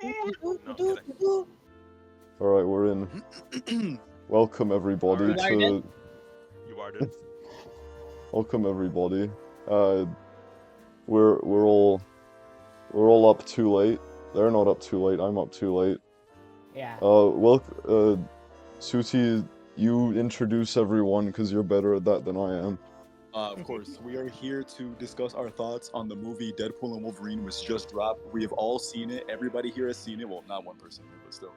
No, I'm kidding. Alright, we're in. Welcome everybody Alright. to... You are dude. Welcome everybody. We're all up too late. They're not up too late, I'm up too late. Yeah. Suti, you introduce everyone because you're better at that than I am. Of course, we are here to discuss our thoughts on the movie Deadpool and Wolverine, which just dropped. We have all seen it. Everybody here has seen it. Well, not one person, but still.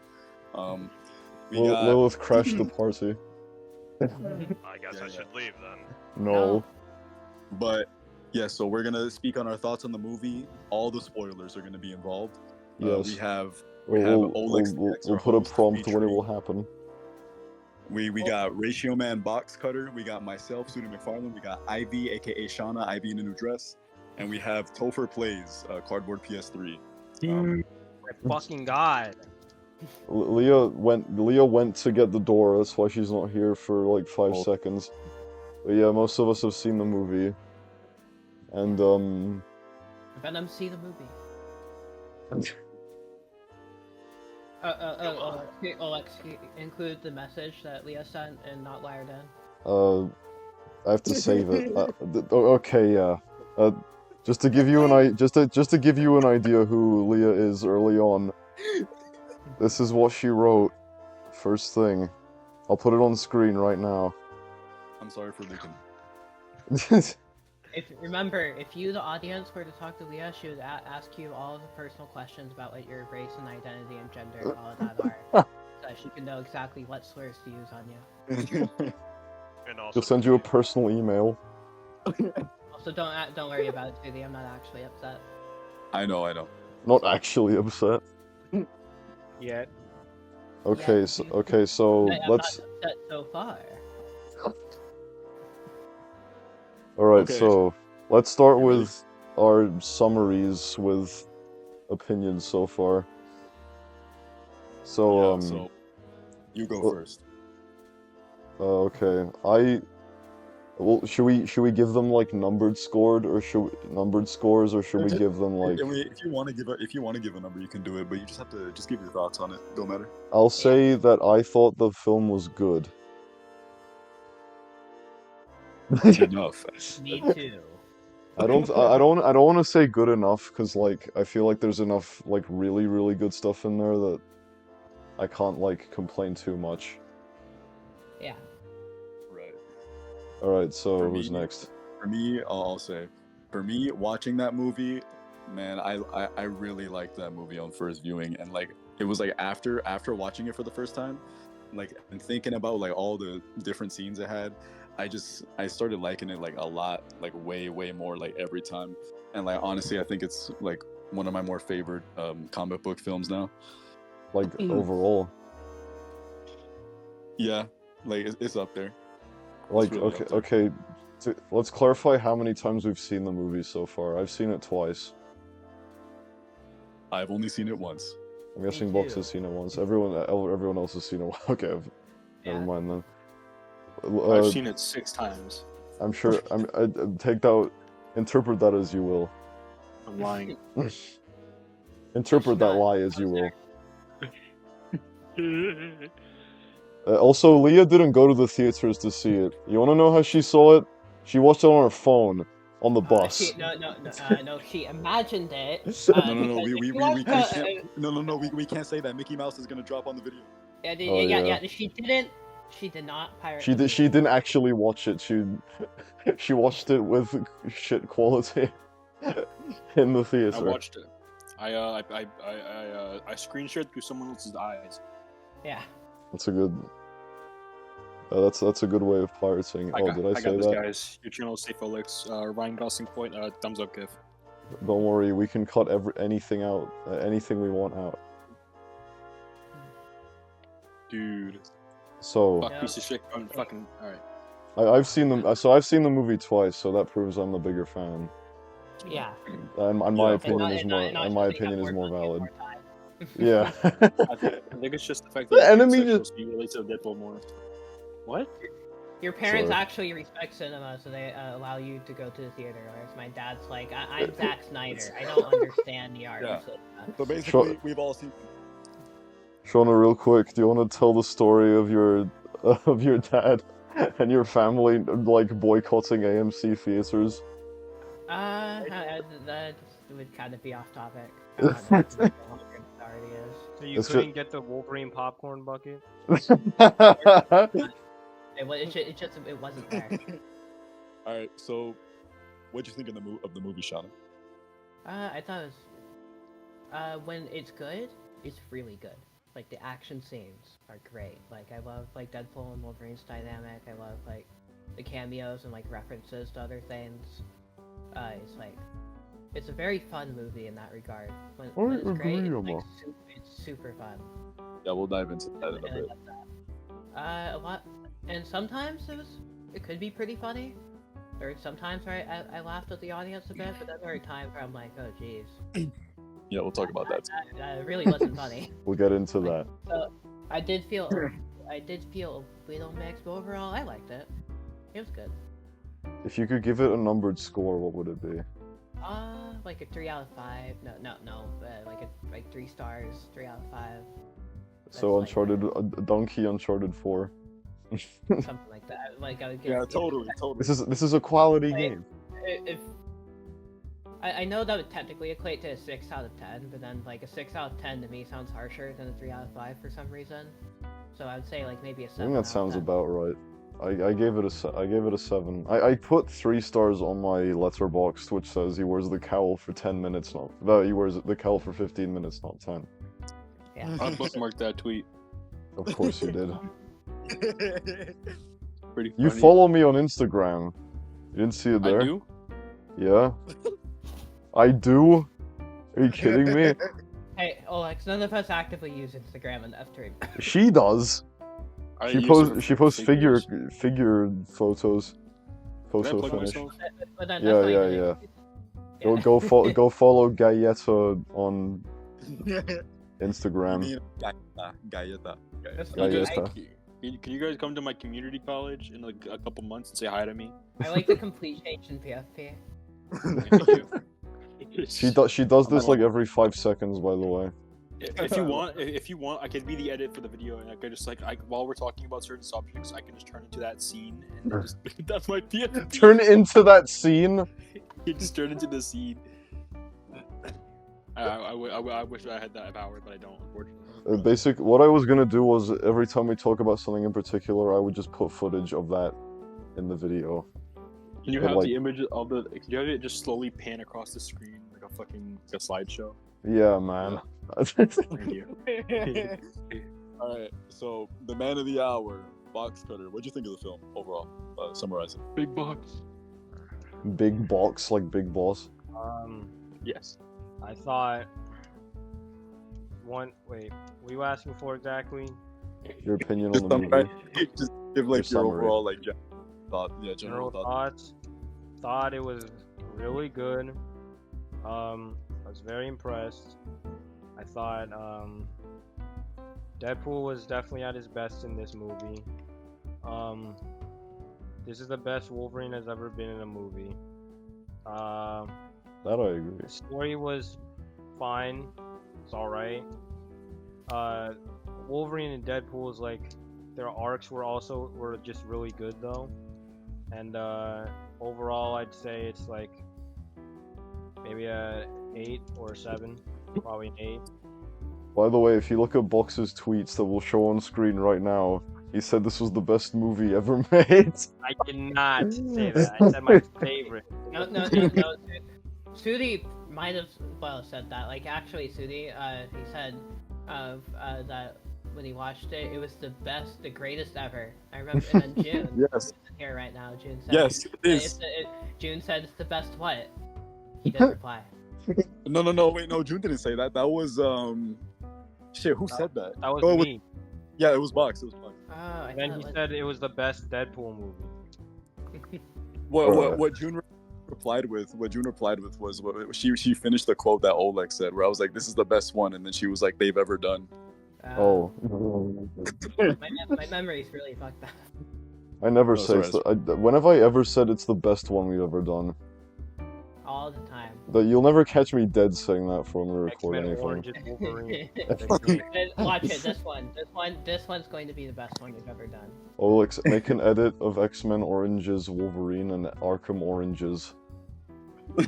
Lilith crashed the party. I guess I should leave then. No. But yeah, so we're gonna speak on our thoughts on the movie. All the spoilers are gonna be involved. Yes. We have We'll Olex, our put a host, prompt when it featuring- will happen. We got Ratio Man Box Cutter. We got myself, Sudi McFarlane. We got Ivy, aka Shauna, Ivy in a new dress, and we have Topher Plays, Cardboard PS3. My fucking god. Leah went to get the door, that's why she's not here for like 5 Oh. seconds. But yeah, most of us have seen the movie. And Venom, see the movie. Alex, include the message that Leah sent and not wired in. I have to save it. Okay, yeah. Just to give you just to give you an idea who Leah is early on. This is what she wrote. First thing. I'll put it on screen right now. I'm sorry for leaking. Remember, if you, the audience, were to talk to Leah, she would ask you all of the personal questions about what your race and identity and gender and all of that are, so she can know exactly what slurs to use on you. And also She'll send you a personal email. Also, don't worry about it, Judy. I'm not actually upset. I know. Not actually upset. Yeah. Okay, so I'm let's. not upset so far. Alright, Okay. so let's start You ready? with our summaries with opinions so far. So, Yeah, so you go well- first. Okay, well, should we give them like numbered scores, or should we give them like? I mean, if you want to give a number, you can do it, but you just have to give your thoughts on it. Don't matter. I'll say that I thought the film was good. That's enough. Me too. I don't want to say good enough because like I feel like there's enough like really really good stuff in there that I can't like complain too much. Yeah. Right. All right, so For who's me- next? For me, I'll say, for me, watching that movie, man, I really liked that movie on first viewing, and like it was like after watching it for the first time, like and thinking about like all the different scenes it had, I started liking it like a lot, like way more like every time, and like honestly, I think it's like one of my more favorite comic book films now. Like overall, Yeah, like it's up there. like really up there. okay. Let's clarify how many times we've seen the movie so far. I've seen it twice. I've only seen it once. I'm guessing Me Box too. has seen it once. Everyone else has seen it. Okay, never Yeah. mind then. I've seen it 6 times. I'm sure. Interpret that as you will. I'm lying. Interpret that not- lie as you will. Also, Leah didn't go to the theaters to see it. You want to know how she saw it? She watched it on her phone on the bus. No, she imagined it. No, because if we you watch the- can't. No, we can't say that. Mickey Mouse is gonna drop on the video. Yeah, Oh, yeah. yeah. She did not pirate. She the did. She movie. didn't actually watch it. She watched it with shit quality in the I theater. watched it. I screen shared through someone else's eyes. Yeah. That's a good. That's a good way of pirating. I Oh, got, did I I say got this, that? guys. Your channel is safe, Alex. Ryan Gosling point. Thumbs up, give. Don't worry, we can cut anything out, anything we want out. Dude. So Fuck Yeah. piece of shit. I'm fucking. Alright. I've seen them. So I've seen the movie twice, so that proves I'm the bigger fan. Yeah. And my Yeah. opinion is more. And my opinion is more valid. Yeah. I think it's just the fact that The you're enemy pansexual, just- so you relate to Deadpool more. What? Your parents Sure. actually respect cinema, so they allow you to go to the theater. Whereas my dad's like, I'm Zack Snyder. I don't understand the art Yeah. of cinema. So basically, we've all seen. Shauna, real quick, do you want to tell the story of your dad and your family like boycotting AMC theaters? That would kind of be off topic. I don't know how much longer it already is. So you It's couldn't get the Wolverine popcorn bucket? It wasn't there. All right. So, what'd you think of the movie, Shauna? I thought it was, when it's good, it's really good. Like the action scenes are great. Like I love like Deadpool and Wolverine's dynamic. I love like the cameos and like references to other things. It's like it's a very fun movie in that regard. When it's great, it's super fun. Yeah, we'll dive into that in a And I bit. love that. A lot, and sometimes it could be pretty funny. There are sometimes where I laughed at the audience a bit, but then there are times where I'm like, oh jeez. Yeah, we'll talk about that. That really wasn't funny. We'll get into that. So I did feel a little mixed, but overall I liked it. It was good. If you could give it a numbered score, what would it be? Like a 3 out of 5. No. Like 3 stars, 3 out of 5. So That's like- Uncharted, a donkey, Uncharted 4. Something like that. Like I would give. Yeah, totally. This is a quality Like, game. If I know that would technically equate to a 6 out of 10, but then like a 6 out of 10 to me sounds harsher than a 3 out of 5 for some reason. So I would say like maybe a I 7. think that out of sounds 10. about right. I gave it a 7. I put 3 stars on my letterboxd, which says he wears the cowl for 10 minutes, he wears the cowl for 15 minutes, not 10. Yeah. I bookmarked that tweet. Of course you did. Pretty funny. You follow me on Instagram. You didn't see it there? I do? Yeah. I do? Are you kidding me? Hey, Olex, none of us actively use Instagram enough to remember. She does. I She use posts it she for posts figures. figure photos. Did I Photo plug finish. myself? But then Yeah, that's not yeah, even yeah. yeah. Go follow Galleta on Instagram. Galleta. That's Yeah, not- yes, I- sir. Can you guys come to my community college in like a couple months and say hi to me? I like the complete change in PFP. Thank you. She does this like every 5 seconds, by the way. If you want, I could be the edit for the video, and I could just while we're talking about certain subjects, I can just turn into that scene, and just, that's my PFP. Turn into that scene. You just turn into the scene. I wish I had that power, but I don't, unfortunately. What I was gonna do was every time we talk about something in particular, I would just put footage of that in the video. Can you But, have like- the image of the? Can you have it just slowly pan across the screen like a fucking slideshow? Yeah, man. Thank you. All right. So, the man of the hour, Box Cutter. What'd you think of the film overall? Summarize it. Big box. Big box, like Big Boss. Yes. I thought. Wait, what are you asking for exactly? Your opinion Just on the summarize. movie. Just give like Your your summary. overall like thought. Yeah, General general thought. thoughts. Thought it was really good. I was very impressed. I thought Deadpool was definitely at his best in this movie. This is the best Wolverine has ever been in a movie. That I agree. The story was fine. It's alright. Wolverine and Deadpool is like their arcs were just really good though. And overall I'd say it's like maybe a 8 or a 7. Probably an 8. By the way, if you look at Box's tweets that will show on screen right now, he said this was the best movie ever made. I did not say that. I said my favorite. No. Sudi might have said that. Like actually, Sudi, he said that when he watched it, it was the greatest ever. I remember. And then June, Yes. who's here right now, June said. Yes, it is. June said it's the best what? He didn't reply. No. Wait, no. June didn't say that. That was Shit. Who said that? That was Oh, me. Yeah, it was Box. It was Box. Oh, I Then thought he it was- said it was the best Deadpool movie. What June replied with? What June replied with was she finished the quote that Oleg said, where I was like, "This is the best one," and then she was like, "They've ever done." Oh. my memory's really fucked up. I never Oh, say sorry, it's when have I ever said it's the best one we've ever done? All the time. That you'll never catch me dead saying that for when we record X-Men anything. Orange is Wolverine. And watch it. This one's going to be the best one you've ever done. Oh, make an edit of X-Men Oranges Wolverine and Arkham Oranges.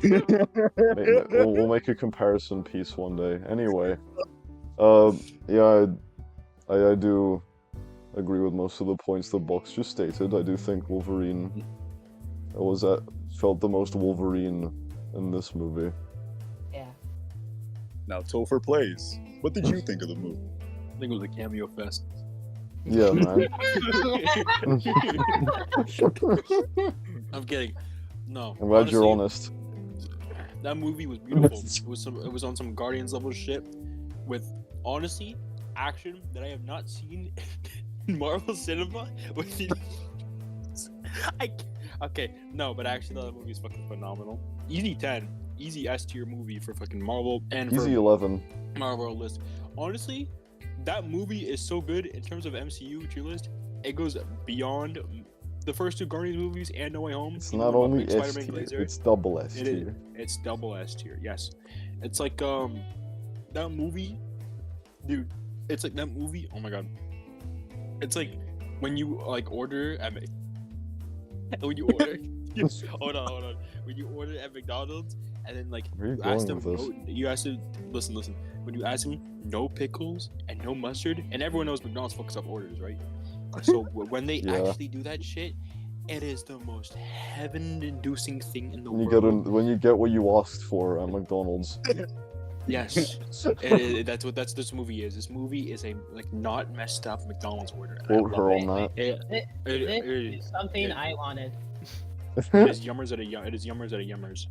We'll make a comparison piece one day. Anyway, yeah, I do agree with most of the points the box just stated. I do think Wolverine felt the most Wolverine in this movie. Yeah. Now, Topher plays. What did you think of the movie? I think it was a cameo fest. Yeah, man. I'm kidding. No. I'm glad you're honestly, honest. That movie was beautiful. It was on some Guardians level shit with honestly action that I have not seen in Marvel cinema within okay, no, but actually the movie is fucking phenomenal. Easy 10, easy S tier movie for fucking Marvel and Easy for 11. Marvel list. Honestly, that movie is so good in terms of MCU tier list. It goes beyond the first two Guardians movies and No Way Home. It's even not though, only like, S Spider-Man tier, Glazer, it's double S it is. tier. It's double S tier. Yes, it's like that movie, dude. It's like that movie. Oh my god. It's like when you like order at when you order. hold on. When you order at McDonald's and then like Where are you you ask going them, with this? you ask them, listen. When you ask them no pickles and no mustard, and everyone knows McDonald's fucks up orders, right? So when they Yeah. actually do that shit, it is the most heaven-inducing thing in the When world. you get what you asked for at McDonald's. Yes, that's this movie is. This movie is a like not messed up McDonald's order. and I Quote love her it. on that. It This is something it- I wanted. It is yummers at a yummers.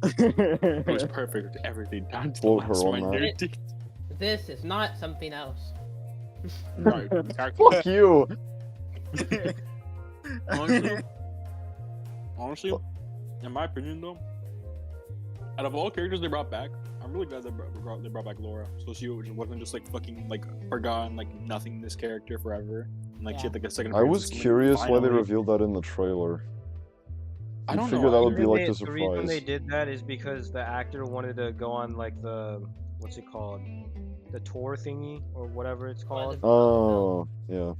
It was perfect with everything down to the Quote her last on minute. that. This is not something else. Right, exactly. Fuck you! Honestly, in my opinion though, out of all characters they brought back, I'm really glad they brought back Laura. So she wasn't just like fucking like forgotten like nothingness character forever. And, like she had like a second. I appearance was and something curious why they finally- revealed that in the trailer. I You don't figure know. that would be like a The reason they surprise. did that is because the actor wanted to go on like the what's it called, the tour thingy or whatever it's called. Oh, yeah.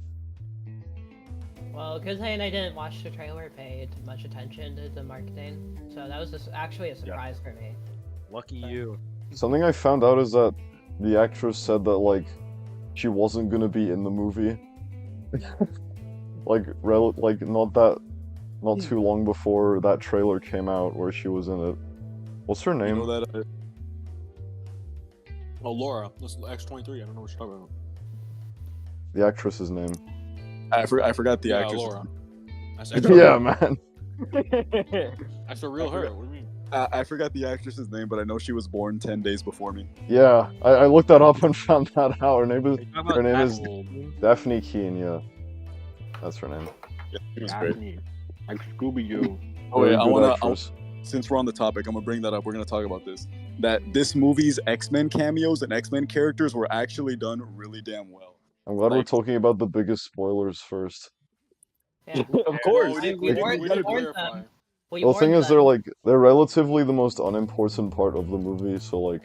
Well, because and I didn't watch the trailer or pay much attention to the marketing, so that was actually a surprise for me. Lucky you. Something I found out is that the actress said that, like, she wasn't gonna be in the movie. Not too long before that trailer came out where she was in it. What's her You name? know that Oh, Laura, this is X-23. I don't know what you're talking about. The actress's name. I forgot the Yeah, actress. Laura. That's Yeah, man. That's the real her. What do you mean? I forgot the actress's name, but I know she was born 10 days before me. Yeah, I looked that up and found that out. Her name is Are you talking about Her name is- Daphne? Daphne Keane, yeah. That's her name. Yeah, she was great. Daphne. Like Scooby-Doo. Oh Very yeah, good I actress. since we're on the topic, I'm gonna bring that up. We're gonna talk about this. That this movie's X-Men cameos and X-Men characters were actually done really damn well. I'm glad we're like- talking about the biggest spoilers first. Yeah. Of course. we we did warned clarify. them. We The thing warned is, them. they're relatively the most unimportant part of the movie, so like,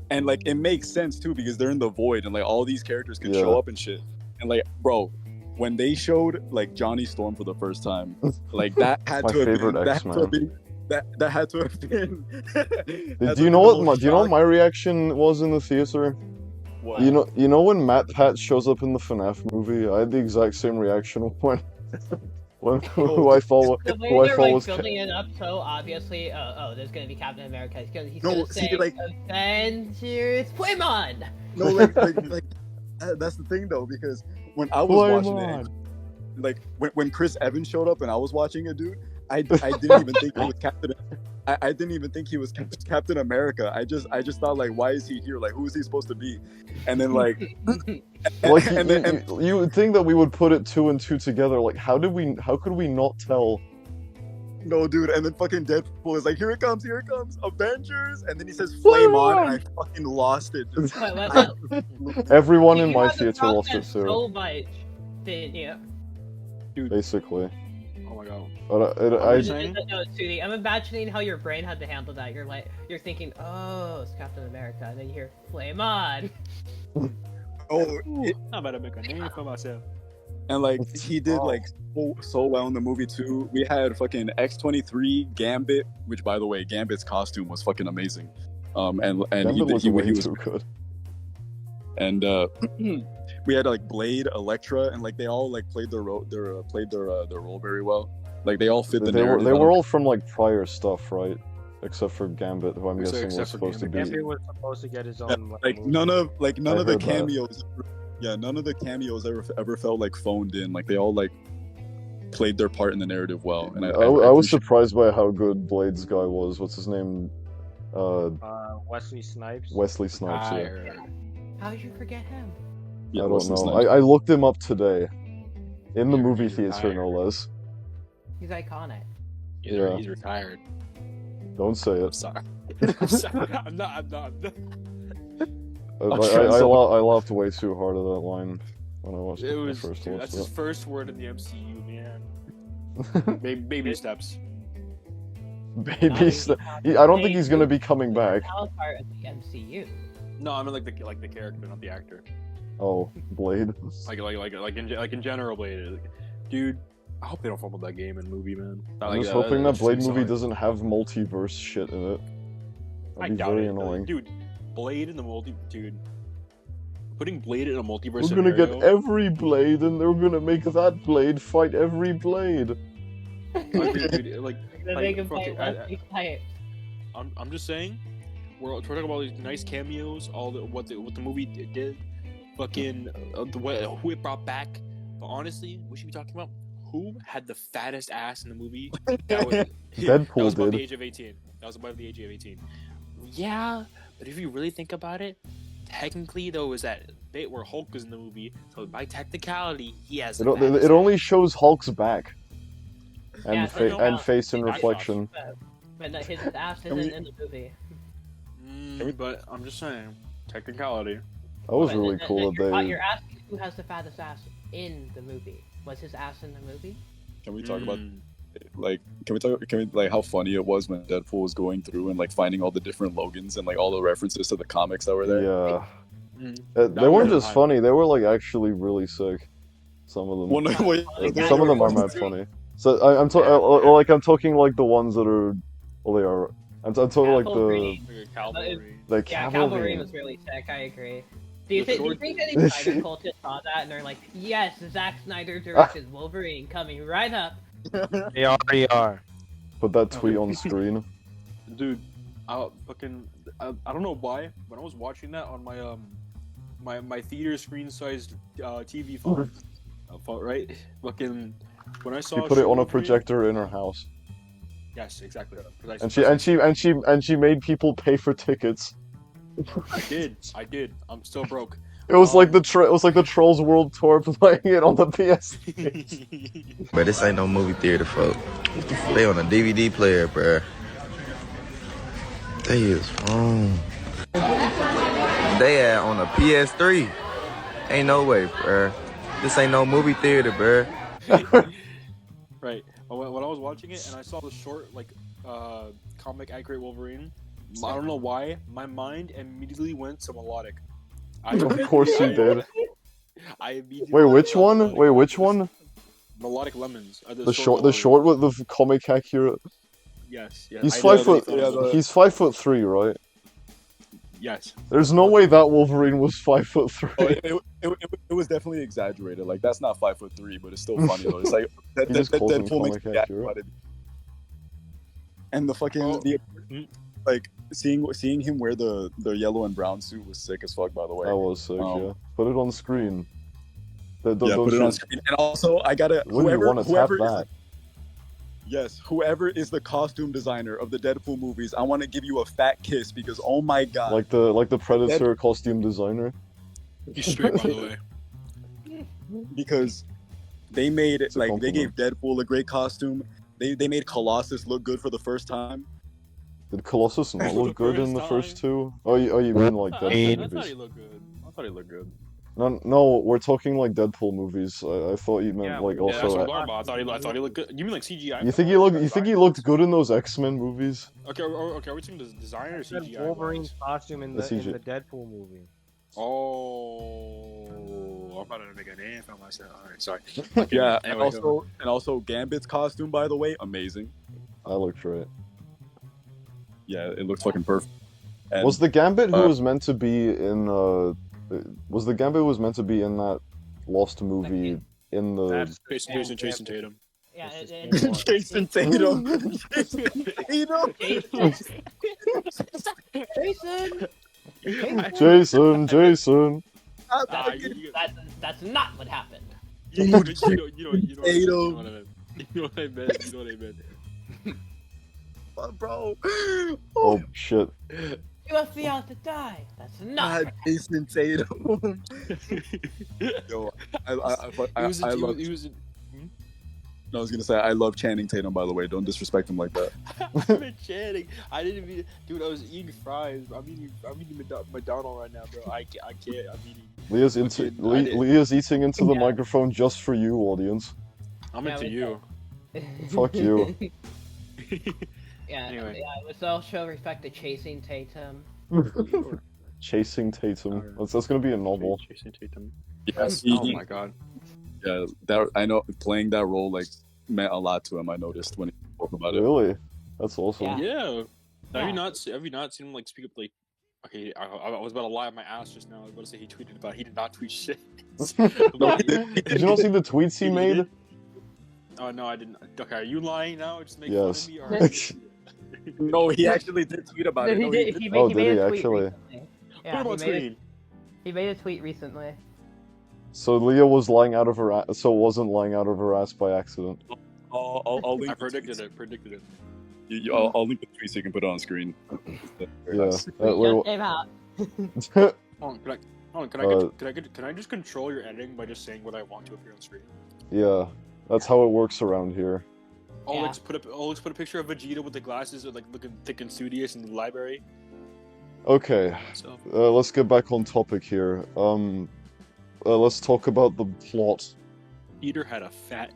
And it makes sense too because they're in the void and like all these characters can Yeah. show up and shit. And like, bro, when they showed like Johnny Storm for the first time, like that had My to have favorite been, that had to X-Man. have been that had to have been. do you know what my reaction was in the theater? What? You know when Matt Pat shows up in the FNAF movie, I had the exact same reaction when who I thought The way who I they're thought like was building it up so obviously, there's gonna be Captain America. He's No, gonna see, say like- Avengers Paimon! No, that's the thing though, because when I was watching it, like when Chris Evans showed up and I was watching it, dude, I didn't even think he was Captain. I didn't even think he was Captain America. I just thought like, why is he here? Like, who is he supposed to be? And then like, Like and then you would think that we would put it 2 and 2 together. Like how could we not tell? no, dude, and then fucking Deadpool is like, here it comes, Avengers, and then he says flame on, and I fucking lost it. Dude. Wait. Everyone You in my had to theater drop lost that it too. so much, didn't you? Dude. basically. Oh my god. But I'm just saying. No, Sudi, I'm imagining how your brain had to handle that. You're thinking, oh, it's Captain America, and then you hear "Flame on." Oh, Ooh, I better make a name for myself. and like he did like so well in the movie too. We had fucking X-23 Gambit, which by the way, Gambit's costume was fucking amazing. And Gambit he looked way was too good. and we had like Blade, Elektra, and like they all like played their role very well. Like they all fit the They were narrative. all from like prior stuff, right? Except for Gambit, who I'm guessing was Except for supposed to be. Gambit was supposed to get his own. like movie. none of I the heard that. cameos. Yeah, none of the cameos ever felt like phoned in. Like they all like played their part in the narrative well. And I was appreciate- surprised by how good Blade's guy was. What's his name? Wesley Snipes. Wesley Snipes. Yeah. Fire. How did you forget him? Yeah, I don't Wesley know. Snipes. I looked him up today, in the movie He's theater, no retired. less. He's iconic. Yeah. He's retired. Don't say I'm it. sorry. I'm sorry. I'm not. I sure. laughed way too hard at that line when I watched It it was. first. Dude, that's his first word in the MCU, man. Baby steps. Baby. I don't think he's gonna be coming back. Now part of the MCU. No, I mean like the character, not the actor. Oh, Blade. Like in general, Blade. Like, dude, I hope they don't fumble that game and movie, man. I'm just hoping that just Blade seems movie silly. doesn't have multiverse shit in it. I That'd be doubt very it, annoying. dude. Blade in the dude. Putting Blade in a multiverse. We're gonna get scenario- every Blade, and they're gonna make that Blade fight every Blade. Dude, like, They like, can fuck fight it, Wesley Snipes. I'm just saying, we're talking about all these nice cameos, all what the movie did, fucking who it brought back. But honestly, we should be talking about who had the fattest ass in the movie. That was, Deadpool that was above did. the age of 18. That was above the age of 18. Yeah, but if you really think about it, technically though, is that bit where Hulk was in the movie. So by technicality, he has. The fattest It only shows Hulk's back. And, Yeah, so no, and face in that's reflection. But his ass isn't in the movie. But I'm just saying, technicality. That was But really cool that You're asking who has the fattest ass in the movie. Was his ass in the movie? Can we talk about Mm. like how funny it was when Deadpool was going through and like finding all the different Logans and like all the references to the comics that were they. there? Yeah. Mm. They That weren't was just hype. funny. They were like actually really sick. Some of them. Well, no, wait, Yeah, Some of them are funny mad too. funny. So I'm talking like the ones that are. Well, they are. I'm talking like the Cavalry. Cavalry. the Yeah, cavalry. Cavalry was really sick. I agree. Do you The think short- any Snyder cultists saw that and they're like, yes, Zack Snyder directed Wolverine coming right up? They already are. Put that tweet on screen. Dude, I don't know why. When I was watching that on my theater screen sized TV phone, right? Fucking when I saw She put it on a Wolverine- projector in her house, Yes, exactly. and she made people pay for tickets. I did. I'm still broke. It was like the Trolls World Tour playing it on the PS. But this ain't no movie theater, folk. They on a DVD player, bruh. They is wrong. They are on a PS3. Ain't no way, bruh. This ain't no movie theater, bruh. Right. When I was watching it and I saw the short comic accurate Wolverine, I don't know why my mind immediately went to melodic. Of course you did. I immediately Wait, which thought one? Melodic Wait, which Lemons. one? Melodic Lemons. The short with the comic accurate. Yes. He's I 5 foot. immediately thought- He's 5'3", right? Yes. There's no way that Wolverine was 5'3". Oh, it was definitely exaggerated. Like that's not 5'3", but it's still funny though. It's like that He just calls him Deadpool makes comic me happy accurate. about it. And the fucking Oh. like seeing him wear the yellow and brown suit was sick as fuck. By the way, That was sick. Um, Yeah. Put it on screen. yeah, put it on screen. And also, I gotta Wouldn't you want to tap whoever that? whoever is the costume designer of the Deadpool movies, I want to give you a fat kiss because oh my god, Like the Predator costume designer. He's straight, by the way. because they made It's a like they gave compliment. Deadpool a great costume. They made Colossus look good for the first time. Did Colossus not For the look good in the first first time. two? Oh, you mean like I Deadpool thought movies? he looked good. I thought he looked good. No, we're talking like Deadpool movies. I thought you meant Yeah, like we- Yeah, that's also. what I'm talking about. I thought he looked good. You mean like CGI? You think he looked? You think he looked good in those X-Men movies? Okay, okay. Are we talking design I or said CGI? Wolverine's costume in The the CG. Deadpool movie. Oh, I'm about to make a name for myself. All right, sorry. Yeah, Anyway, and also Gambit's costume, by the way, amazing. I looked right. Yeah, it looks fucking perfect. And, Was the Gambit who uh, was meant to be in was the Gambit who was meant to be in that Lost movie in the That's Jason Tatum. Yeah, It's and, just and, Jason Tatum. Jason Tatum. Jason. That's not what happened. You know what I meant. You know what I meant. You know what I meant. Bro. Oh shit. You left me out to die. That's not. God, Jason Tatum. Yo, I love. No, I was gonna say I love Channing Tatum. By the way, don't disrespect him like that. I'm in Channing. I didn't mean, dude. I was eating fries. I'm eating McDonald's right now, bro. I can't. I'm eating. Leah's eating into the Yeah. microphone just for you, audience. I'm Yeah, into we- you. Fuck you. Yeah, Anyway. yeah. Let's all show respect to Chasing Tatum. Chasing Tatum. That's gonna be a novel. Jason Tatum. Yes, Oh my god. yeah. That I know playing that role like meant a lot to him. I noticed when he spoke about it. Really? That's awesome. Yeah. Yeah. Yeah. Have you not seen him like speak up like? Okay, I was about to lie on my ass just now. I was about to say he tweeted about it. He did not tweet shit. Did you not see the tweets he made? Oh no, I didn't. Okay, are you lying now? Just make Yes. fun of me. Or... No, he actually did tweet about it. he No, did. he did. He Oh, made, did he he made a tweet actually? recently. Put Yeah, him on screen. he made a tweet recently. So Leah was lying out of her ass, so wasn't lying out of her ass by accident. I'll link I the predicted tweets. it. Predicted it. I'll link the tweet so you can put it on screen. Yeah. Just Wait, came out. Hold on, can I Uh, can I just control your editing by just saying what I want to appear on screen? yeah. That's how it works around here. Oh, Yeah. let's put a picture of Vegeta with the glasses, like looking thick and studious in the library. Okay. So Let's get back on topic here. Let's talk about the plot. Peter had a fat.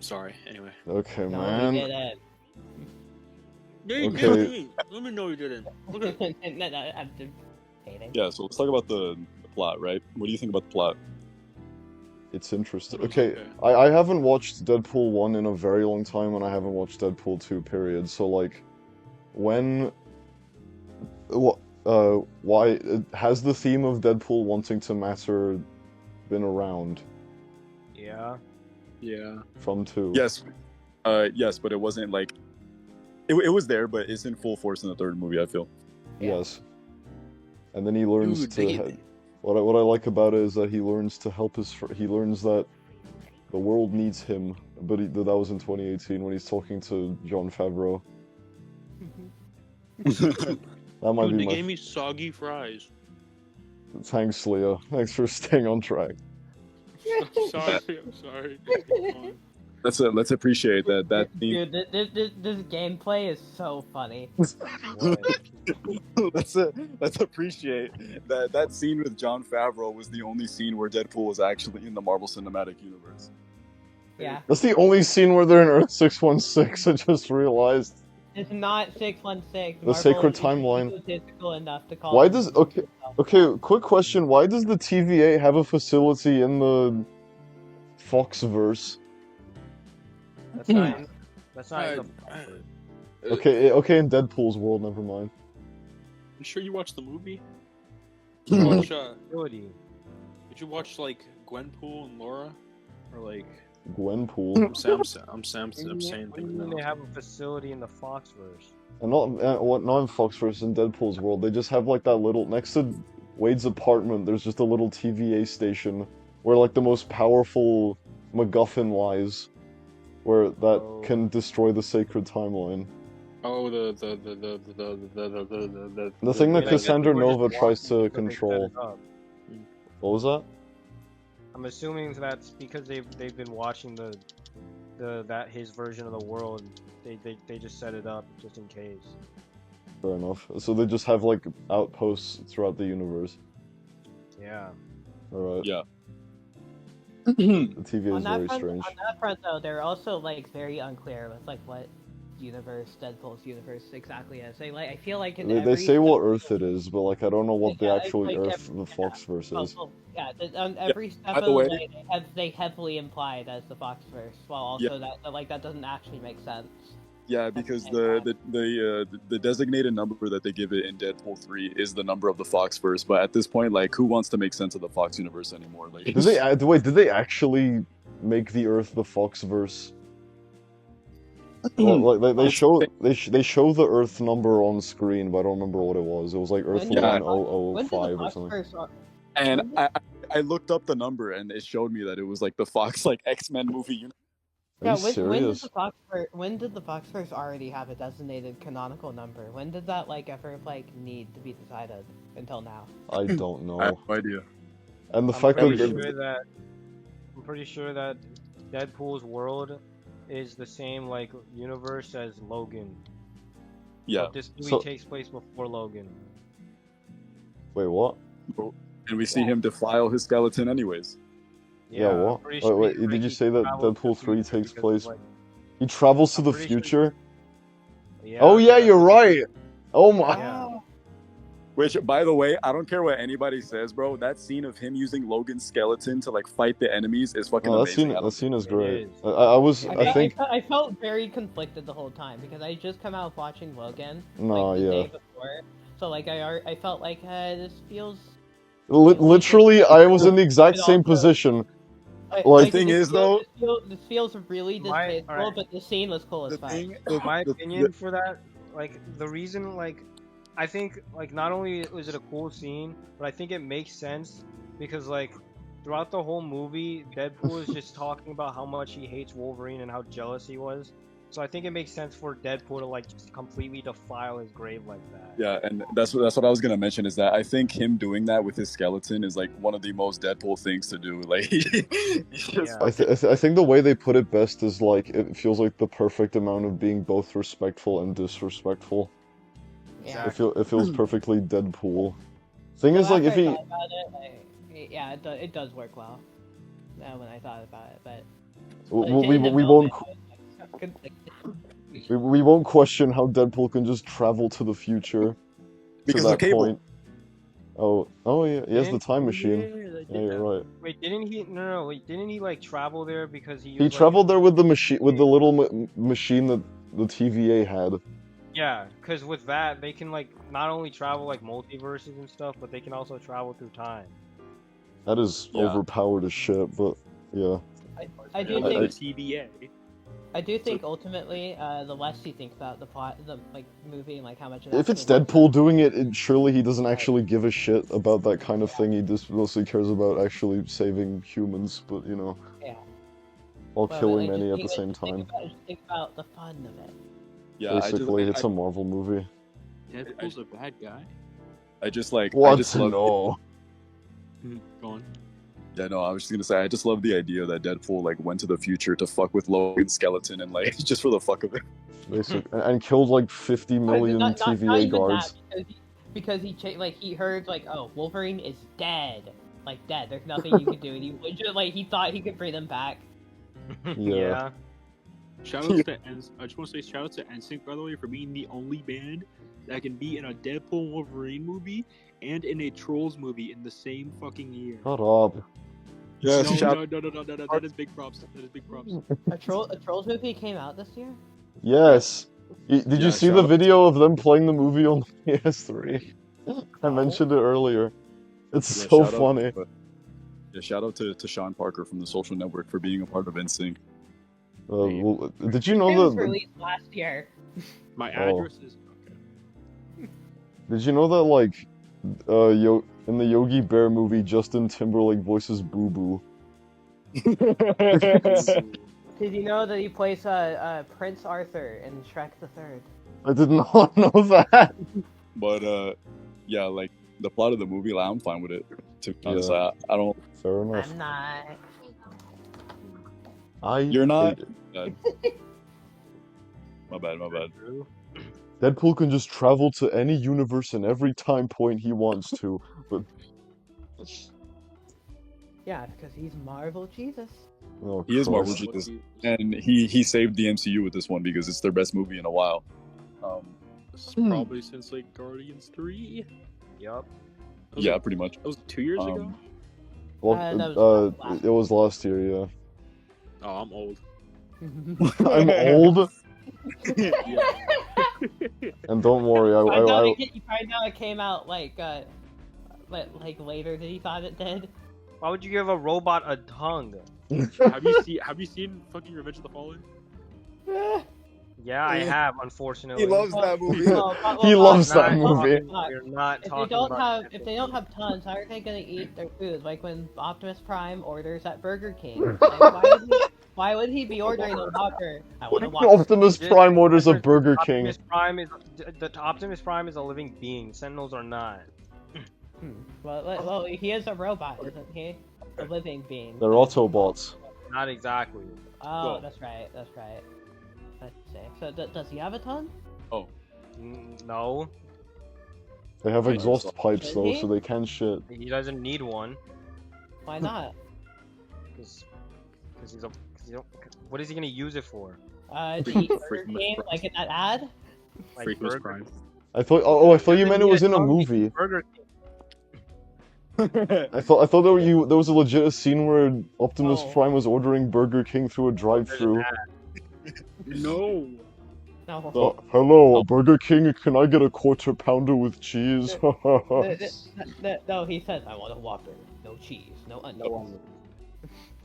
Sorry. Anyway. Okay, No, man. he didn't. Yeah, you Okay. did. Let me know you didn't. Okay. No, I'm just hating. Yeah, so let's talk about the plot, right? What do you think about the plot? It's interesting. It was Okay, I haven't watched Deadpool 1 in a very long time, and I haven't watched Deadpool 2, period. So, like, when... why... Has the theme of Deadpool wanting to matter been around Yeah. Yeah. from 2? Yes, yes, but it wasn't like it was there, but it's in full force in the third movie. I feel. Yeah. Yes. And then he learns Dude, to... What I like about it is that he learns to help he learns that the world needs him, but that was in 2018 when he's talking to Jon Favreau. That might Dude, be they my... gave me soggy fries. Thanks, Leah. Thanks for staying on track. I'm sorry. I'm sorry. Let's appreciate that theme. Dude, this gameplay is so funny. let's appreciate that scene with Jon Favreau was the only scene where Deadpool was actually in the Marvel Cinematic Universe. Yeah. That's the only scene where they're in Earth 616, I just realized. It's not 616. The Marvel sacred is timeline. egotistical enough to call Why it does... 616. Okay, quick question. Why does the TVA have a facility in the Foxverse? That's not. That's not. in the- Okay, in Deadpool's world, never mind. You sure you watched the movie? Did you watch, Facility. did you watch like Gwenpool and Laura, or like Gwenpool. I'm saying What do you things mean now. they have a facility in the Foxverse? And not in Foxverse, in Deadpool's world, they just have like that little... Next to Wade's apartment, there's just a little TVA station where like the most powerful MacGuffin lies. Where that Oh. can destroy the sacred timeline. Oh, the The thing that Yeah, Cassandra we're just Nova tries watching to because they set control. it up. What was that? I'm assuming that's because they've been watching that his version of the world. They just set it up just in case. Fair enough. So they just have like outposts throughout the universe. Yeah. Alright. Yeah. The TVA On is that very front, strange. on that front though, they're also like very unclear with like what universe Deadpool's universe exactly is. I feel like in They every say what step- Earth it is, but like I don't know what the yeah, actual like Earth the Foxverse well, is. well, yeah, on every step by of the the way- way, they heavily imply that it's the Foxverse, while also that like that doesn't actually make sense. Yeah, At the because same the designated number that they give it in Deadpool 3 is the number of the Foxverse. But at this point, like, who wants to make sense of the Fox universe anymore? Like, Did they wait? Did they actually make the Earth the Foxverse? Well, like they show they show the Earth number on screen, but I don't remember what it was. It was like Earth When did the 1005 or something. Foxverse? and When did- I looked up the number and it showed me that it was like the Fox like X-Men movie universe. Are you serious? When did the Foxverse already have a designated canonical number? When did that like ever like need to be decided until now? I don't I have know. no idea. And the I'm fact pretty that sure that Deadpool's world is the same like universe as Logan. Yeah, But this movie So- takes place before Logan. wait, what? and we see him defile his skeleton anyways. Yeah, I'm what? pretty Wait, sure wait, he did you freaking say that travels to Deadpool the 3 future takes because, place? like, He travels to I'm the pretty sure- future? yeah, Oh yeah, you're right. Oh my. Yeah. Which, by the way, I don't care what anybody says, bro. That scene of him using Logan's skeleton to like fight the enemies is fucking No, amazing. that scene is It great. is. I think I felt very conflicted the whole time because I just come out watching Logan No, like the yeah. day before, so like I felt like this feels. literally I was in the exact same position. Like- thing is, though- this feels really distasteful, alright. but the scene was cool as The fuck. thing, My the- opinion for that, like the reason, like I think, like not only was it a cool scene, but I think it makes sense because like throughout the whole movie, Deadpool is just talking about how much he hates Wolverine and how jealous he was. So I think it makes sense for Deadpool to like just completely defile his grave like that. Yeah, and that's what I was gonna mention is that I think him doing that with his skeleton is like one of the most Deadpool things to do. Like, he's just Yeah. I think the way they put it best is like it feels like the perfect amount of being both respectful and disrespectful. Yeah. It feels perfectly Deadpool. Thing Well, is, like, if after I he thought about it, yeah, it does work well. When I thought about it, but we won't question how Deadpool can just travel to the future Because to of that Cable. point. Oh yeah, he has the Didn't- time machine. Yeah, Yeah, you're right. Wait, didn't he? No, wait, didn't he like travel there because he? He was, like, traveled there with the machine, with the little machine that the TVA had. Yeah, because with that they can like not only travel like multiverses and stuff, but they can also travel through time. That is Yeah. overpowered as shit, but yeah. I do I- think TBA. I do think ultimately, the less you think about the plot, the like movie, and like how much. If it's Deadpool doing it, surely he doesn't actually give a shit about that kind of thing. He just mostly cares about actually saving humans, but you know, Yeah. while Well, killing like, many at just the think- same time. just think about the fun of it. Yeah, Basically, it's a Marvel movie. Deadpool's a bad guy. I just like What? I just love No. Go on. Yeah, no, I was just gonna say I just love the idea that Deadpool like went to the future to fuck with Logan's skeleton and like just for the fuck of it. Basic, and killed like 50 million Not TVA even guards. that, because he heard like, oh, Wolverine is dead, like dead. There's nothing you can do, and he would just like he thought he could bring them back. Yeah. Shoutouts to I just want to say shoutouts to NSYNC, by the way, for being the only band that can be in a Deadpool Wolverine movie and in a Trolls movie in the same fucking year. Shut up. Yes, no, shout- no, that is big props. That is big props. A Trolls movie came out this year. Yes. Did Yeah, you see shout the out- video of them playing the movie on PS3? I mentioned it earlier. It's Yeah, so shout out- funny. Yeah, shout out to Sean Parker from the Social Network for being a part of NSYNC. Well, did you It know was that? released last year. My Oh. address is okay. Did you know that like, in the Yogi Bear movie, Justin Timberlake voices Boo Boo? Did you know that he plays Prince Arthur in Shrek the Third? I did not know that. But yeah, like the plot of the movie, like, I'm fine with it. To be honest, Yeah. I don't. Fair enough. I'm not. You're not? hate it. My bad. Deadpool can just travel to any universe and every time point he wants to, but Yeah, because he's Marvel Jesus. Oh, He is Marvel Christ. Jesus, and he saved the MCU with this one because it's their best movie in a while. Probably since like Guardians 3. Yup. Yeah, pretty much. That was 2 years ago. Well, That was last it was last year, yeah. Oh, I'm old. I'm old, Yeah. and don't worry, you find out it came out like later than he thought it did. Why would you give a robot a tongue? Have you seen fucking Revenge of the Fallen? Yeah, I have, unfortunately. He loves that movie. He loves Not that movie. talking- We're not If they talking don't about have if they don't have tons, how are they gonna eat their food? Like when Optimus Prime orders at Burger King. Like, why would he be ordering a Whopper? I want a Whopper. Optimus Prime orders a Burger King. Optimus Prime is a living being. Sentinels are not. Well, he is a robot, isn't he? A living being. They're Autobots. Not exactly. Oh, Well- that's right. Let's see. So does he have a tongue? No, They have Right. exhaust pipes Should though, he? so they can shit. he doesn't need one. Why not? Because he's a. What is he gonna use it for? To eat Burger Freaking King, Fries. like in that ad? Like Freakus burger- Prime. I thought. Oh, I thought you Doesn't meant it need was in a tongue to eat movie. Burger King. I thought there was a legit scene where Optimus Oh. Prime was ordering Burger King through a drive-through. No. No. Hello, Burger King. Can I get a quarter pounder with cheese? No, he says, I want a Whopper. No cheese, no onions.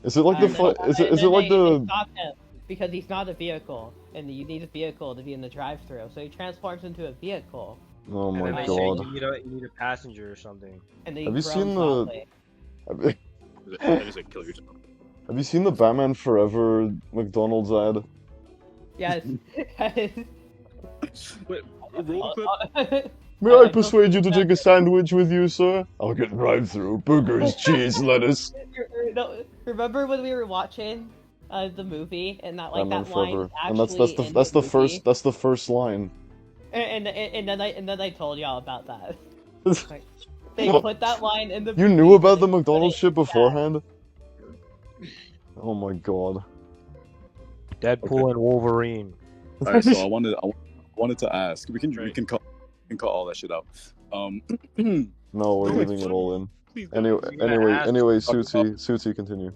Is it like the is it like They the stop him because he's not a vehicle, and you need a vehicle to be in the drive-thru. So he transforms into a vehicle, Oh And then my they say god. you need a passenger or something. and then he Have you groans seen the- loudly. That is like kill yourself. Have you seen the Batman Forever McDonald's ad? Yes. Wait, roll clip. May I persuade you to take a sandwich with you, sir? I'll get drive-through. Burgers, cheese, lettuce. No, remember when we were watching the movie and that like Batman that line Forever, actually and in that's the movie? first line. And then I told y'all about that. Like, they put that line in the. You movie, knew about but the they put McDonald's it- shit beforehand? Oh my god. Deadpool and Wolverine. All right, so I wanted to ask. We can cut all that shit out. No, we're No, leaving it's it all in. Please Anyway, You're gonna ask- Suti, continue.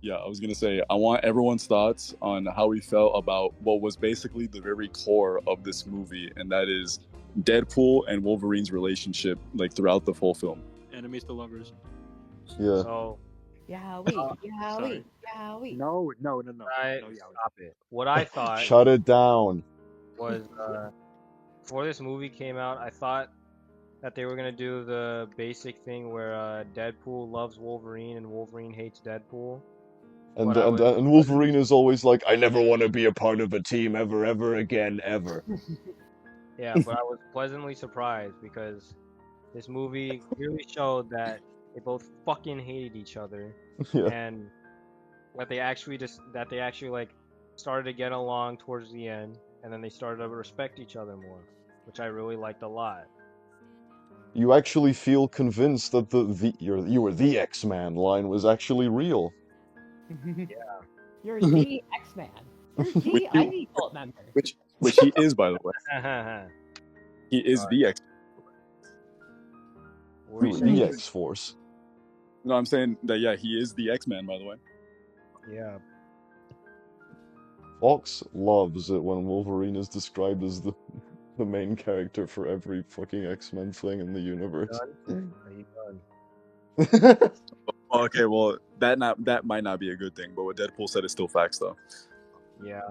Yeah, I was gonna say I want everyone's thoughts on how we felt about what was basically the very core of this movie, and that is Deadpool and Wolverine's relationship, like throughout the full film. Enemies to lovers. Yeah. So Yowie. No. I No, yeah. stop it. What I thought Shut it down. was before this movie came out, I thought that they were gonna do the basic thing where Deadpool loves Wolverine and Wolverine hates Deadpool. And What I and, was- and Wolverine is always like, I never want to be a part of a team ever again, ever. Yeah, but I was pleasantly surprised because this movie clearly showed that they both fucking hated each other Yeah. and that they actually like started to get along towards the end, and then they started to respect each other more, which I really liked a lot. You actually feel convinced that you were the X-Man line was actually real. You're the X-Man. You're the Ivy Cult member. Which he is, by the way. He is the X. What were You you were the saying? X-Force. No, I'm saying that yeah, he is the X-Man, by the way. Yeah. Fox loves it when Wolverine is described as the main character for every fucking X-Men thing in the universe. Are you done? Okay, well that might not be a good thing, but what Deadpool said is still facts, though. Yeah.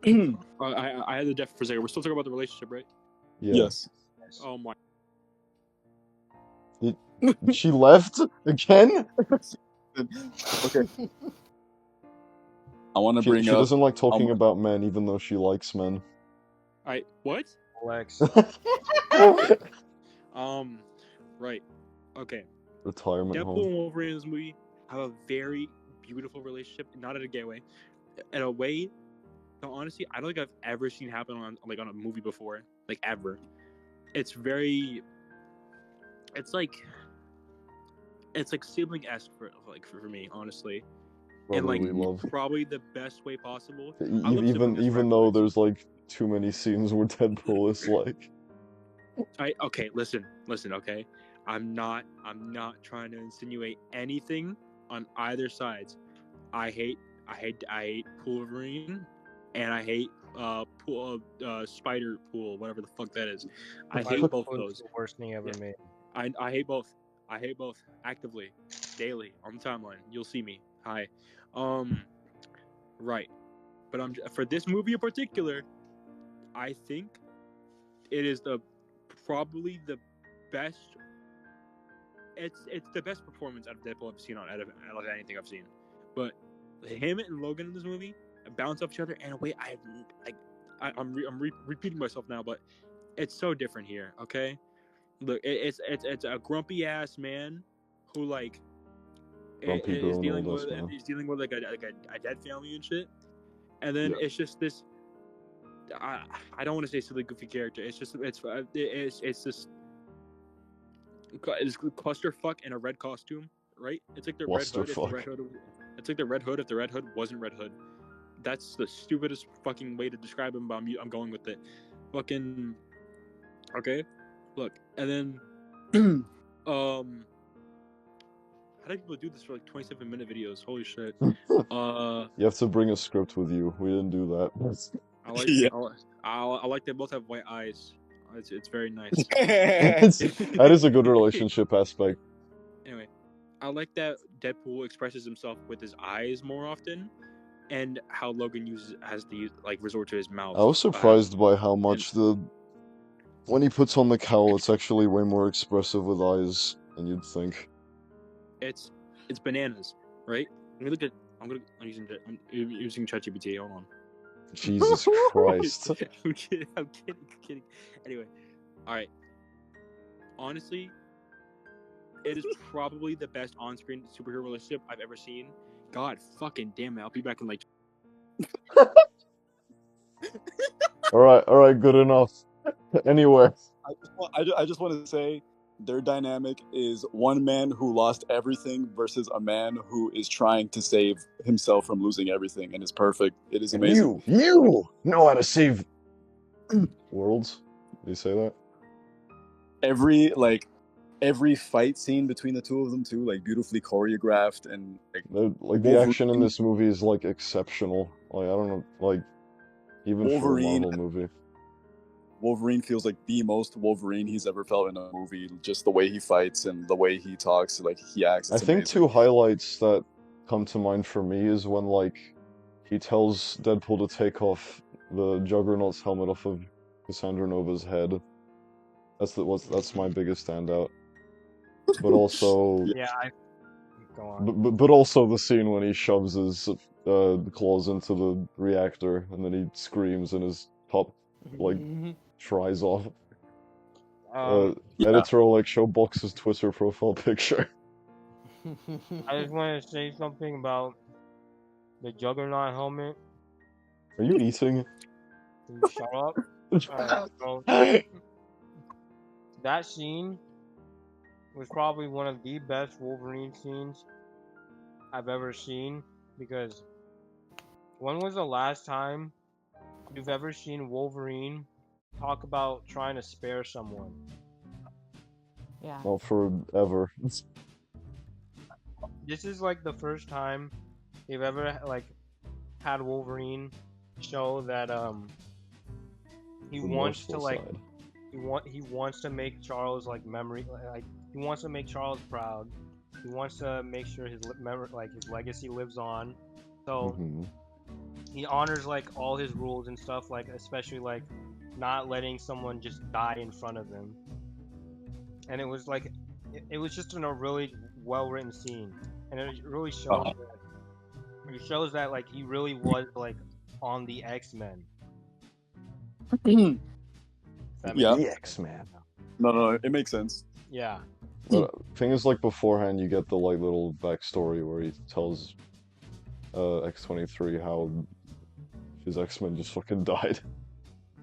I had the deaf for a second. We're still talking about the relationship, right? Yeah. Yes. Oh my. She left again? Okay. I want to She bring up. doesn't like talking about men, even though she likes men. What? Lex. Right. Okay. Retirement Deadpool home. and Wolverine in this movie have a very beautiful relationship, not in a gay way, in a way that honestly I don't think I've ever seen happen on a movie before, like ever. It's like it's like sibling-esque for me, honestly. And Brotherly like love. probably the best way possible. I E- love Even sibling-esque even though rivalries. there's like too many scenes where Deadpool is like, Okay, listen, okay. I'm not trying to insinuate anything on either sides. I hate Wolverine, and I hate Spider Pool, whatever the fuck that is. I hate Fuck. both of It's those. the worst thing ever made. I hate both. I hate both actively, daily on the timeline. You'll see me. Hi, right. But for this movie in particular, I think it is probably the best. It's the best performance out of Deadpool I've seen out of anything I've seen. But him and Logan in this movie bounce off each other in a way I'm repeating myself now, but it's so different here. Okay, look, it's a grumpy ass man who like Grumpy girl is and dealing all with that stuff. like a dead family and shit, and then Yeah. it's just this. I don't want to say silly goofy character. It's just it's this clusterfuck in a red costume, right? It's like the red hood. If the Clusterfuck. red hood, it's like the red hood if the red hood wasn't Red Hood. That's the stupidest fucking way to describe him, but I'm going with it. Fucking okay. Look, and then how do people do this for like 27-minute videos? Holy shit. You have to bring a script with you. We didn't do that. I like Yeah. I like they both have white eyes. It's very nice. That is a good relationship aspect. Anyway, I like that Deadpool expresses himself with his eyes more often, and how Logan has to resort to his mouth. I was surprised by how much when he puts on the cowl, it's actually way more expressive with eyes than you'd think. It's bananas, right? Let me look at. I'm using ChatGPT. Hold on. Jesus Christ. I'm kidding. Anyway, all right. Honestly, it is probably the best on-screen superhero relationship I've ever seen. God fucking damn it! I'll be back in like. All right, good enough. Anyway, I just want to say their dynamic is one man who lost everything versus a man who is trying to save himself from losing everything, and it's perfect. It is amazing. you know how to save worlds. Did you say that? Every fight scene between the two of them too, like beautifully choreographed, and like The action in this movie is like exceptional. Like I don't know, like even for a Wolverine- Marvel movie. Wolverine feels like the most Wolverine he's ever felt in a movie. Just the way he fights and the way he talks, like he acts. I It's think amazing. two highlights that come to mind for me is when like he tells Deadpool to take off the Juggernaut's helmet off of Cassandra Nova's head. That's my biggest standout. But also, Yeah, go on. but also the scene when he shoves his claws into the reactor and then he screams and his top like tries off. Yeah. Editor will like show Box's Twitter profile picture. I just want to say something about the Juggernaut helmet. Are you eating? Can you shut up? Alright, so that scene was probably one of the best Wolverine scenes I've ever seen, because when was the last time you've ever seen Wolverine talk about trying to spare someone? Yeah. Not forever. This is like the first time they've ever like had Wolverine show that he wants to like he wants to make Charles like he wants to make Charles proud. He wants to make sure his his legacy lives on. So he honors like all his rules and stuff, like especially like not letting someone just die in front of him. And it was like it was just in a really well written scene, and it really shows that like he really was like on the X-Men. Yeah. The X-Man. No, it makes sense. Yeah. But thing is, like beforehand, you get the like little backstory where he tells X-23 how his X-Men just fucking died.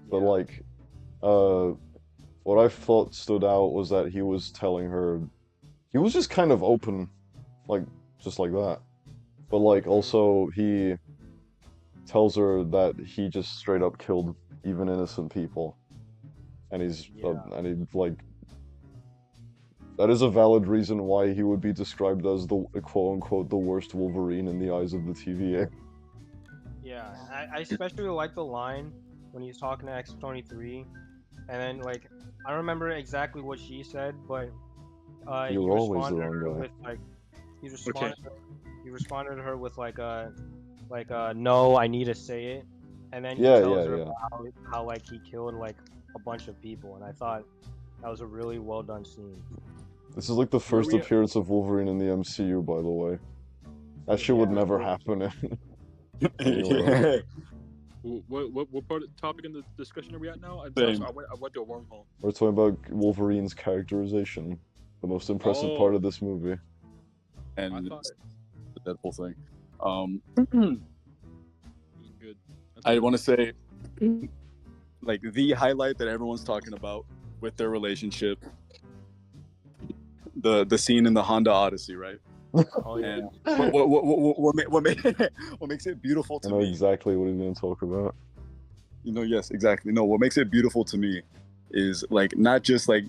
But like, what I thought stood out was that he was telling her he was just kind of open, like, just like that. But, like, also, he tells her that he just straight up killed even innocent people. And he's, and he, like, that is a valid reason why he would be described as the quote-unquote the worst Wolverine in the eyes of the TVA. Yeah, I especially like the line when he's talking to X-23, and then like I don't remember exactly what she said, but he You're always the responded to wrong her guy. with like he responded to her with like no, I need to say it, and then he tells her about how like he killed like a bunch of people, and I thought that was a really well done scene. This is like the first appearance of Wolverine in the MCU, by the way. That shit would never happen anywhere. What part of the topic in the discussion are we at now? I went to a wormhole. We're talking about Wolverine's characterization, the most impressive part of this movie. And the Deadpool thing. Good. I want to say, like, the highlight that everyone's talking about with their relationship, the scene in the Honda Odyssey, right? Oh yeah. And what makes it beautiful to me? I know me, exactly what he's going to talk about. You know, yes, exactly. No, what makes it beautiful to me is like not just like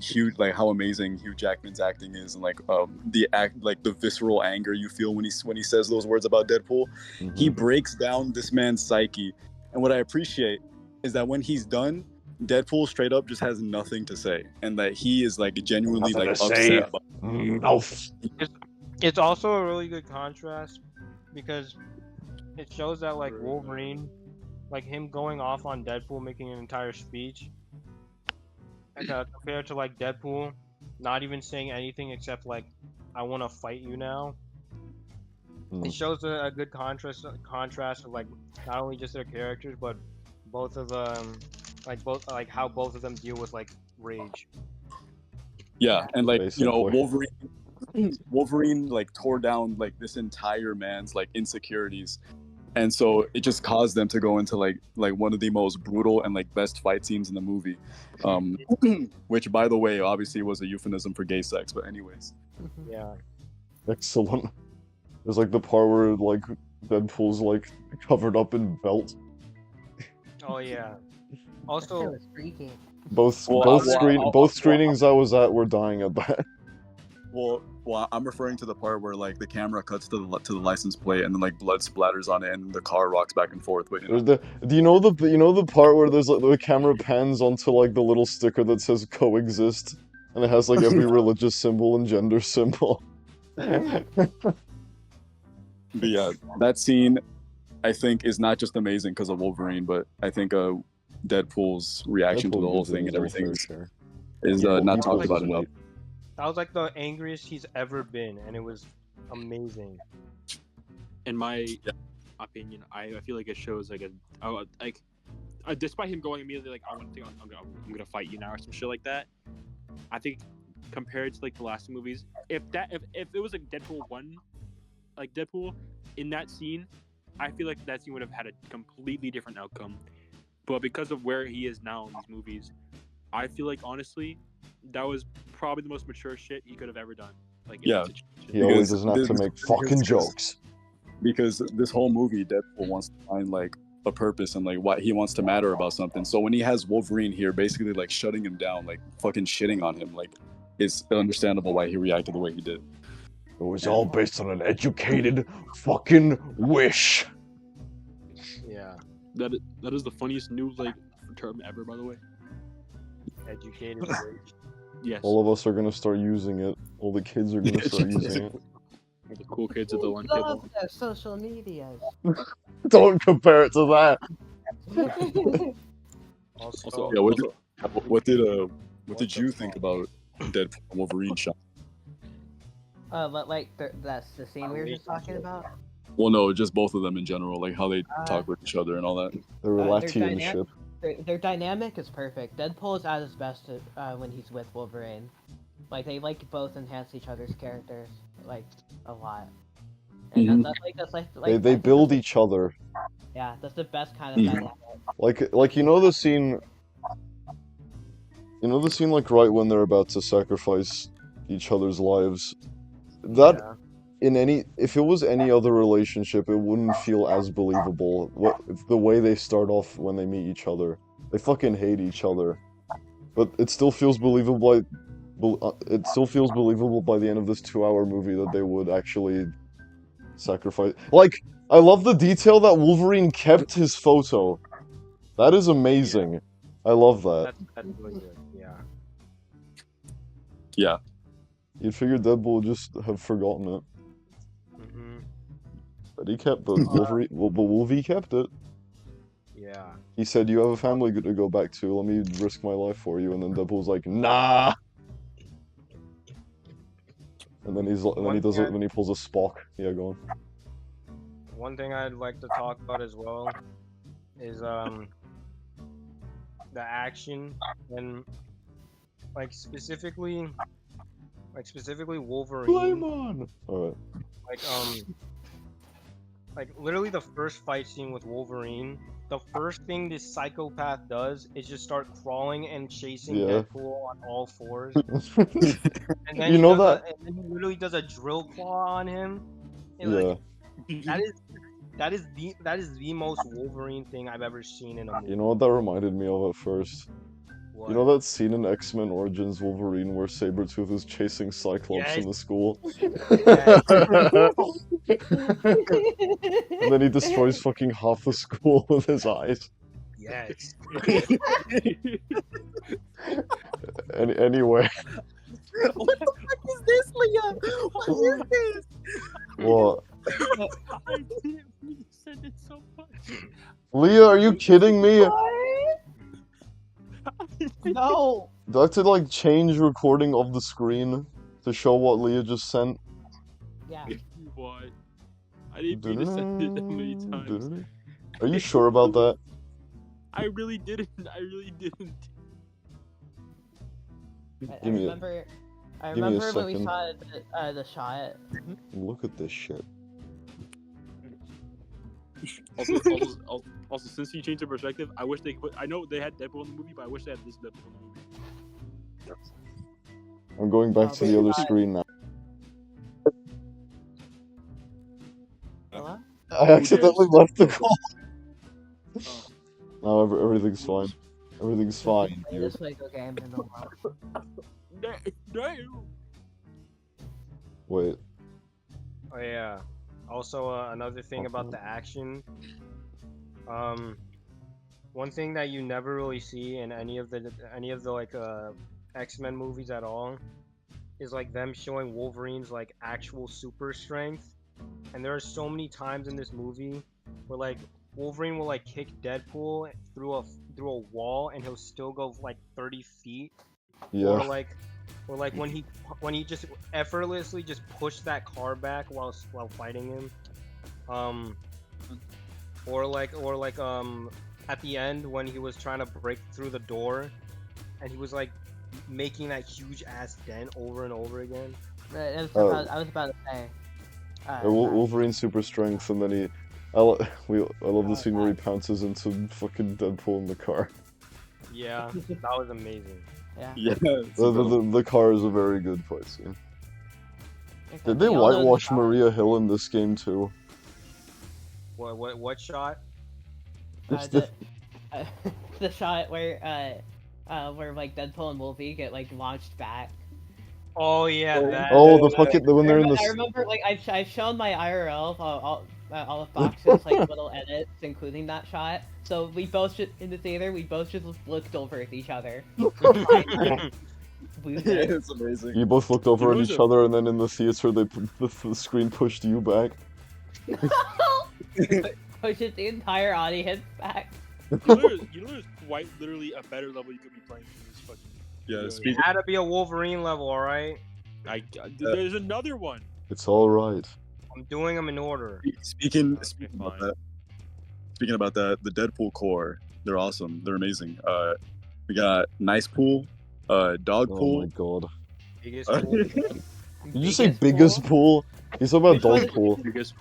how amazing Hugh Jackman's acting is, and like the visceral anger you feel when he says those words about Deadpool. Mm-hmm. He breaks down this man's psyche, and what I appreciate is that when he's done, Deadpool straight up just has nothing to say, and that he is like genuinely like upset. It's also a really good contrast because it shows that like Wolverine, like him going off on Deadpool, making an entire speech, compared to like Deadpool not even saying anything except like, I want to fight you now. It shows a good contrast of like not only just their characters but both of them, like how both of them deal with like rage. Yeah, and like basically, you know, Wolverine like tore down like this entire man's like insecurities, and so it just caused them to go into like one of the most brutal and like best fight scenes in the movie, which by the way obviously was a euphemism for gay sex, but anyways. Yeah, excellent. There's like the part where like Deadpool's like covered up in belt. Oh yeah. Also, both screenings I was at were dying at that. Well, I'm referring to the part where like the camera cuts to the license plate and then like blood splatters on it and the car rocks back and forth. But, do you know the part where there's like the camera pans onto like the little sticker that says coexist, and it has like every religious symbol and gender symbol. But yeah, that scene I think is not just amazing because of Wolverine, but I think Deadpool's reaction to the whole thing and everything is not talked about enough. That was like the angriest he's ever been, and it was amazing. In my opinion, I feel like it shows like despite him going immediately like I'm gonna fight you now or some shit like that. I think compared to like the last movies, if it was like Deadpool 1, like Deadpool in that scene, I feel like that scene would have had a completely different outcome. But because of where he is now in these movies, I feel like honestly, that was probably the most mature shit he could have ever done. Like, yeah, he always doesn't have to make fucking jokes. Because this whole movie, Deadpool wants to find like a purpose and like why he wants to matter about something. So when he has Wolverine here, basically like shutting him down, like fucking shitting on him, like it's understandable why he reacted the way he did. It was all based on an educated fucking wish. Yeah. That is the funniest new like term ever, by the way. Educated wish. Yes. All of us are gonna start using it. All the kids are gonna start using it. The cool kids at the lunch love table. their social medias. Don't compare it to that. Also, yeah, what did you think about Deadpool and Wolverine shot? Like that's the scene we were just talking about. Well, no, just both of them in general, like how they talk with each other and all that. Their relationship. Their dynamic is perfect. Deadpool is at his best when he's with Wolverine. Like they like both enhance each other's characters like a lot. And that's they build each other. Yeah, that's the best kind of dynamic. Like you know the scene. You know the scene like right when they're about to sacrifice each other's lives, that Yeah. if it was any other relationship, it wouldn't feel as believable. The way they start off when they meet each other, they fucking hate each other, but it still feels believable. It still feels believable by the end of this 2-hour movie that they would actually sacrifice. Like, I love the detail that Wolverine kept his photo. That is amazing. I love that. That's really good. Yeah. Yeah. You'd figure Deadpool would just have forgotten it. Mm-hmm. But he kept the Wolverine. Well, but Wolvie kept it. Yeah. He said, "You have a family to go back to. Let me risk my life for you." And then Deadpool's like, "Nah." And then then he pulls a Spock. Yeah, go on. One thing I'd like to talk about as well is the action and specifically Wolverine. on. All right. Literally the first fight scene with Wolverine, the first thing this psychopath does is just start crawling and chasing Yeah. Deadpool on all fours. You And then know that? and then he literally does a drill claw on him. And, Yeah. that is the most Wolverine thing I've ever seen in a movie. You know what that reminded me of at first? What? You know that scene in X-Men Origins Wolverine where Sabretooth is chasing Cyclops in the school? And then he destroys fucking half the school with his eyes. Yes. Anyway. What the fuck is this, Leah? What is this? What? I didn't mean to send it so much. Leah, are you kidding me? No. Do I have to like change recording of the screen to show what Leah just sent? Yeah. What? I didn't mean to send it that many times. Are you sure about that? I really didn't. I really didn't. I Give me a- remember. I give me a remember when we second. saw the shot. Look at this shit. Also, since you changed the perspective, I wish they put. I know they had Deadpool in the movie, but I wish they had this Deadpool in the movie. I'm going back to the other screen now. Hello? I accidentally left the call. Oh. No, everything's fine. Everything's fine Play here. this Lego game in the world. Damn. Wait. Oh yeah. Also, another thing about the action. One thing that you never really see in any of the X-Men movies at all is like them showing Wolverine's like actual super strength. And there are so many times in this movie where like Wolverine will like kick Deadpool through a wall and he'll still go like 30 feet. Yeah. Or like when he just effortlessly just pushed that car back while fighting him. Or like at the end when he was trying to break through the door and he was like making that huge ass dent over and over again. I was about to say. Wolverine's super strength, and then I love the scene where he pounces into fucking Deadpool in the car. Yeah, that was amazing. Yeah. Yeah. The car is a very good fight scene. Did they We all know the whitewash shot. Maria Hill in this game too? What shot? The shot where like Deadpool and Wolvie get like launched back. Oh yeah, that. Oh, the fucking when they're in I the. remember like I've shown my IRL of all of Fox's like little edits, including that shot. So we both just in the theater, we both just looked over at each other. It's amazing. You both looked over You at know each the- other, and then in the theater, the screen pushed you back. Pushes the entire audience back. You know there's quite literally a better level you could be playing than this fucking. Yeah, video. speaking. It had to be a Wolverine level, alright? There's another one. It's all right. I'm doing them in order. Speaking Okay, about fine. that. Speaking about that, the Deadpool core, they're awesome. They're amazing. We got Nice Pool, Dog Oh Pool. my god. Biggest pool. Did you say biggest pool? He's talking about Which one dog is- pool. Biggest.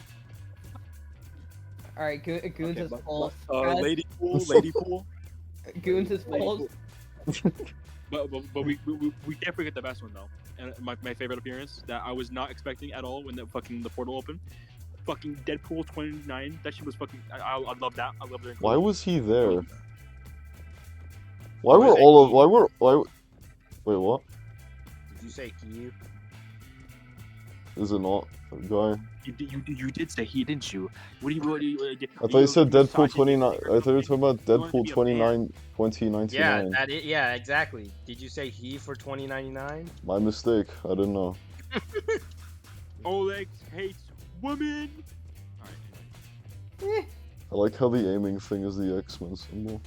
Alright, Goons is full. Lady Pool, Lady Pool. Goons is full. But we can't forget the best one though, and my favorite appearance that I was not expecting at all when the portal opened. Fucking Deadpool 29. That shit was fucking. I love that. I love it. Why was he there? Why Why? Wait, what? Did you say he? Is it not a guy? You did say he, didn't you? What do you? I thought you said Deadpool misogyny 29. I thought you were talking about You want to Deadpool be a 29, 2099. Yeah, exactly. Did you say he for 2099? My mistake. I didn't know. Oleg hates women. Alright. I like how the aiming thing is the X-Men symbol.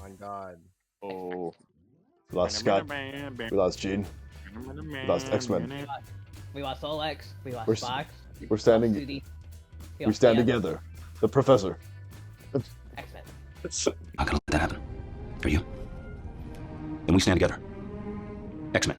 On God. Oh. That's Scott. That's Gene. That's X-Men. We lost Olex. We lost We're Fox. We're standing. Sudi, We stand together. The Professor. X-Men. Not gonna let that happen. For you. And we stand together.